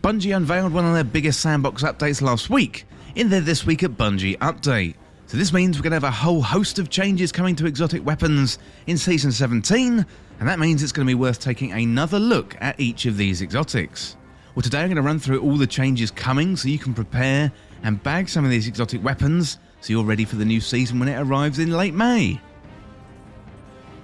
Bungie unveiled one of their biggest sandbox updates last week in their This Week At Bungie update. So this means we're going to have a whole host of changes coming to exotic weapons in Season 17, and that means it's going to be worth taking another look at each of these exotics. Well, today I'm going to run through all the changes coming so you can prepare and bag some of these exotic weapons so you're ready for the new season when it arrives in late May.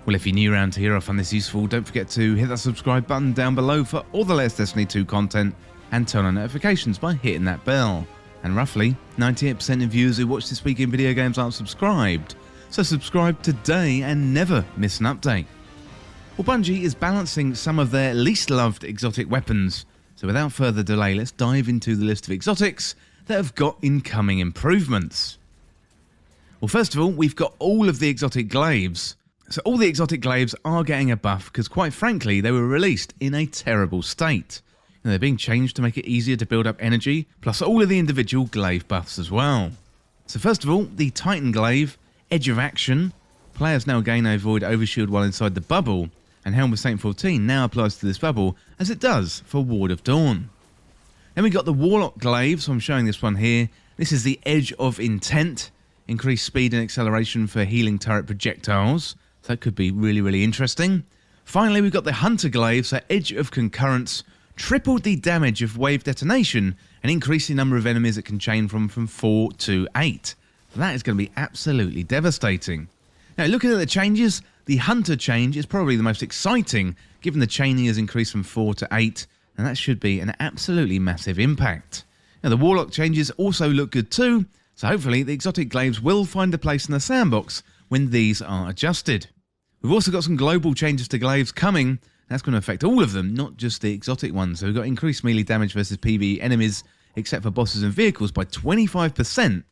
Well, if you're new around here or find this useful, don't forget to hit that subscribe button down below for all the latest Destiny 2 content and turn on notifications by hitting that bell. And roughly 98% of viewers who watch This Week in Video Games aren't subscribed, so subscribe today and never miss an update. Well, Bungie is balancing some of their least loved exotic weapons, so without further delay let's dive into the list of exotics that have got incoming improvements. Well, first of all, we've got all of the exotic Glaives. So all the exotic Glaives are getting a buff because quite frankly they were released in a terrible state. And they're being changed to make it easier to build up energy, plus all of the individual glaive buffs as well. So first of all, the Titan Glaive, Edge of Action. Players now gain a void overshield while inside the bubble, and Helm of Saint 14 now applies to this bubble as it does for Ward of Dawn. Then we got the Warlock Glaive, so I'm showing this one here. This is the Edge of Intent, increased speed and acceleration for healing turret projectiles. So that could be really interesting. Finally, we've got the Hunter Glaive, so Edge of Concurrence, tripled the damage of wave detonation and increased the number of enemies it can chain from 4 to 8. So that is going to be absolutely devastating. Now, looking at the changes, the Hunter change is probably the most exciting, given the chaining has increased from 4 to 8, and that should be an absolutely massive impact. Now, the Warlock changes also look good too, so hopefully the exotic Glaives will find a place in the sandbox when these are adjusted. We've also got some global changes to Glaives coming. That's going to affect all of them, not just the exotic ones. So we've got increased melee damage versus PvE enemies, except for bosses and vehicles, by 25%,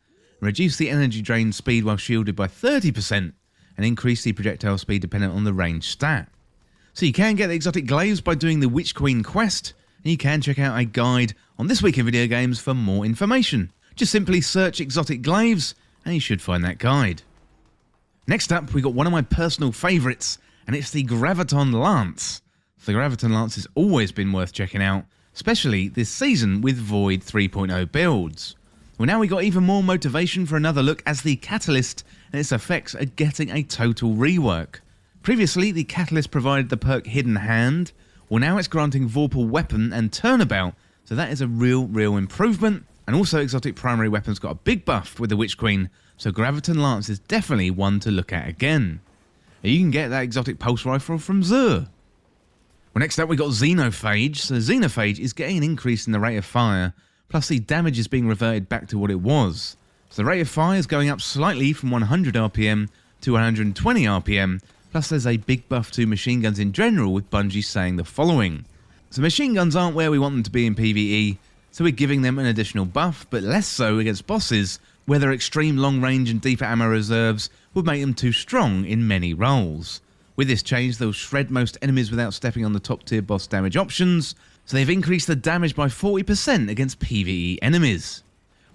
reduce the energy drain speed while shielded by 30%, and increase the projectile speed dependent on the range stat. So you can get the exotic Glaives by doing the Witch Queen quest, and you can check out a guide on This Week in Video Games for more information. Just simply search exotic Glaives, and you should find that guide. Next up, we got one of my personal favourites, and it's the Graviton Lance. The Graviton Lance has always been worth checking out, especially this season with Void 3.0 builds. Well, now we got even more motivation for another look as the Catalyst and its effects are getting a total rework. Previously, the Catalyst provided the perk Hidden Hand, well now it's granting Vorpal Weapon and Turnabout, so that is a real improvement. And also exotic primary weapons got a big buff with the Witch Queen, so Graviton Lance is definitely one to look at again. You can get that exotic pulse rifle from Xur. Well, next up we got Xenophage. So Xenophage is getting an increase in the rate of fire, plus the damage is being reverted back to what it was. So the rate of fire is going up slightly from 100 RPM to 120 RPM, plus there's a big buff to machine guns in general, with Bungie saying the following. So machine guns aren't where we want them to be in PvE, so we're giving them an additional buff, but less so against bosses, where their extreme long range and deeper ammo reserves would make them too strong in many roles. With this change, they'll shred most enemies without stepping on the top tier boss damage options, so they've increased the damage by 40% against PvE enemies.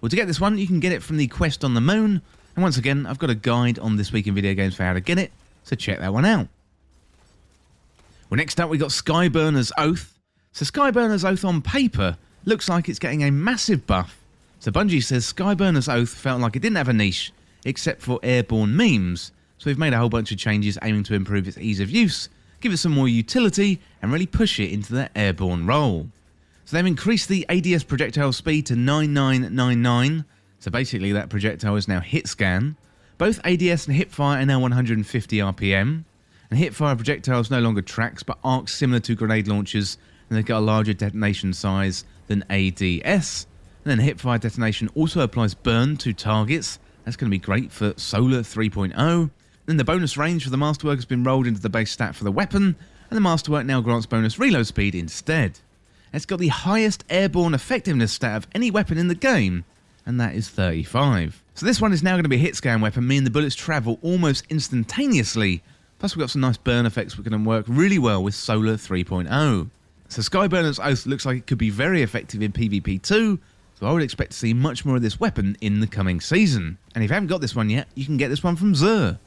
Well, to get this one, you can get it from the quest on the moon, and once again, I've got a guide on This Week in Video Games for how to get it, so check that one out. Well, next up we got Skyburners Oath. So Skyburners Oath on paper looks like it's getting a massive buff. So Bungie says Skyburners Oath felt like it didn't have a niche, except for airborne memes, so we've made a whole bunch of changes aiming to improve its ease of use, give it some more utility, and really push it into the airborne role. So they've increased the ADS projectile speed to 9999, so basically that projectile is now hit scan. Both ADS and hipfire are now 150 RPM, and hipfire projectiles no longer tracks but arcs similar to grenade launchers, and they've got a larger detonation size than ADS. And then hipfire detonation also applies burn to targets. That's going to be great for Solar 3.0. Then the bonus range for the Masterwork has been rolled into the base stat for the weapon, and the Masterwork now grants bonus reload speed instead. It's got the highest airborne effectiveness stat of any weapon in the game, and that is 35. So this one is now going to be a hit scan weapon, meaning the bullets travel almost instantaneously. Plus we've got some nice burn effects which can work really well with Solar 3.0. So Skyburners Oath looks like it could be very effective in PvP too, so I would expect to see much more of this weapon in the coming season. And if you haven't got this one yet, you can get this one from Xur.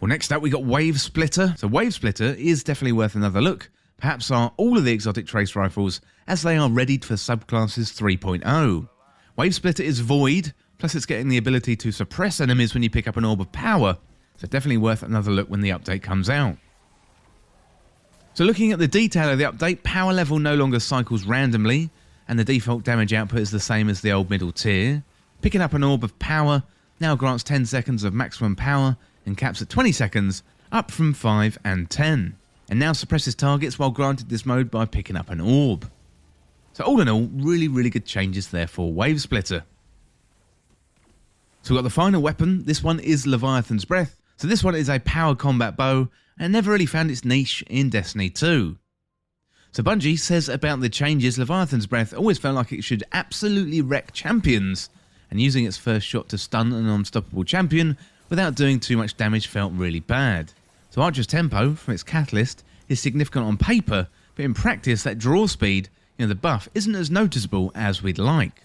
Well, next up we got Wavesplitter. So Wavesplitter is definitely worth another look, perhaps are all of the exotic trace rifles, as they are readied for subclasses 3.0. Wavesplitter is void, plus it's getting the ability to suppress enemies when you pick up an orb of power, so definitely worth another look when the update comes out. So looking at the detail of the update, power level no longer cycles randomly, and the default damage output is the same as the old middle tier. Picking up an orb of power now grants 10 seconds of maximum power and caps at 20 seconds, up from 5 and 10. And now suppresses targets while granted this mode by picking up an orb. So all in all, really good changes there for Wavesplitter. So we've got the final weapon. This one is Leviathan's Breath. So this one is a power combat bow, and never really found its niche in Destiny 2. So Bungie says about the changes, Leviathan's Breath always felt like it should absolutely wreck champions, and using its first shot to stun an unstoppable champion without doing too much damage felt really bad. So Archer's tempo, from its catalyst, is significant on paper, but in practice that draw speed, the buff, isn't as noticeable as we'd like.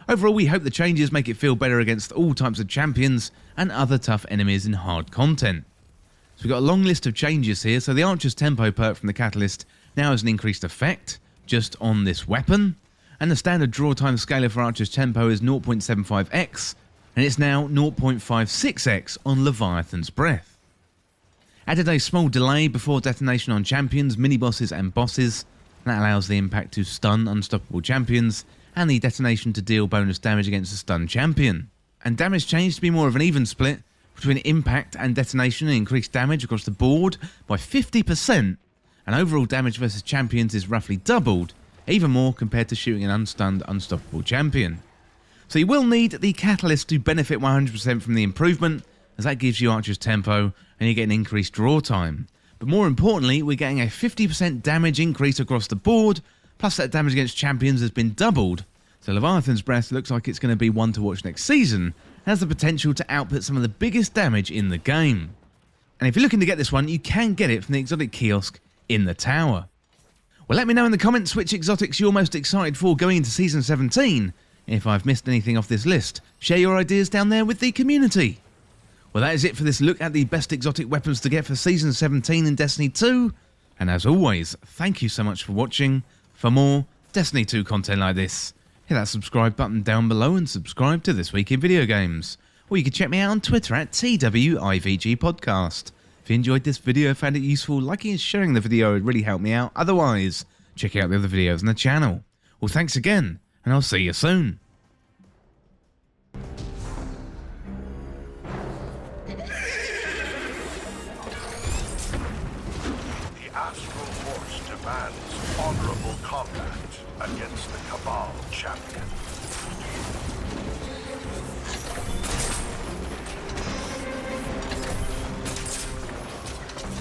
Overall, we hope the changes make it feel better against all types of champions and other tough enemies in hard content. So we've got a long list of changes here. So the Archer's tempo perk from the catalyst now has an increased effect just on this weapon, and the standard draw time scaler for Archer's tempo is 0.75x, and it's now 0.56x on Leviathan's Breath. Added a small delay before detonation on champions, mini-bosses and bosses. That allows the impact to stun unstoppable champions, and the detonation to deal bonus damage against a stunned champion. And damage changed to be more of an even split between impact and detonation, and increased damage across the board by 50%, and overall damage versus champions is roughly doubled, even more compared to shooting an unstunned unstoppable champion. So you will need the catalyst to benefit 100% from the improvement, as that gives you Archer's tempo and you get an increased draw time. But more importantly, we're getting a 50% damage increase across the board, plus that damage against champions has been doubled. So Leviathan's Breath looks like it's going to be one to watch next season, and has the potential to output some of the biggest damage in the game. And if you're looking to get this one, you can get it from the exotic kiosk in the tower. Well, let me know in the comments which exotics you're most excited for going into Season 17. If I've missed anything off this list, share your ideas down there with the community. Well, that is it for this look at the best exotic weapons to get for Season 17 in Destiny 2. And as always, thank you so much for watching. For more Destiny 2 content like this, hit that subscribe button down below and subscribe to This Week in Video Games. Or you can check me out on Twitter at TWIVG Podcast. If you enjoyed this video, found it useful, liking and sharing the video would really help me out. Otherwise, check out the other videos on the channel. Well, thanks again, and I'll see you soon. Demands honorable combat against the Cabal champion.